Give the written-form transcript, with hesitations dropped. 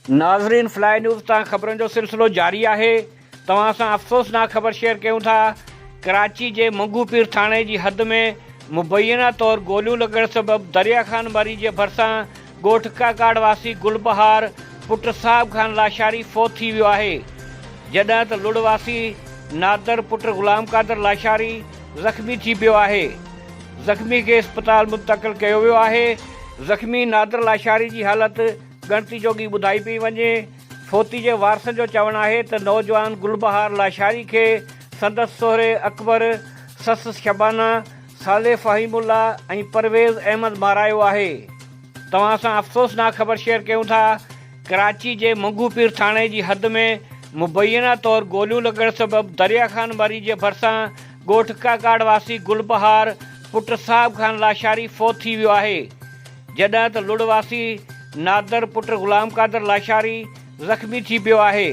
नाज़रीन, fly news तां ख़बरुनि जो सिलसिलो जारी आहे। तव्हां सां अफ़सोसनाक ख़बर शेयर कयूं था। कराची जे मंगूपीर थाणे जी हद में मुबैना तौरु गोलियूं लॻण सबबि दरिया ख़ान बारी जे भरिसां ॻोठ काकाड़ वासी गुलबहार पुट साहिब ख़ान लाशारी फ़ौत थी वियो आहे, जॾहिं त लुड़वासी नादर पुट ग़ुलाम कादर लाशारी ज़ख़्मी थी पियो आहे। ज़ख़्मी खे इस्पताल मुंतक़िल कयो वियो आहे। ज़ख़्मी नादर लाशारी जी हालति गणती जोगी ॿुधाई पई वञे। फ़ौती जे वारसनि जो चवणु आहे त नौजवान गुलबहार लाशारी खे संदसि सोहरे अकबर, ससु शबाना, साले फ़हीमुल्ला ऐं परवेज़ अहमद मारायो आहे। तव्हां सां अफ़सोसनाक ख़बर शेयर कयूं था। कराची जे मंगूपीर थाणे जी हद में मुबैना तौरु गोलियूं लॻण सबबि दरिया ख़ान बारी जे भरिसां ॻोठ काकाड़ वासी गुलबहार पुट साहिब ख़ान लाशारी फ़ौत थी वियो आहे, जॾहिं त लुड़वासी नादर पुट ग़ुलाम कादर लाशारी ज़ख़्मी थी पियो आहे।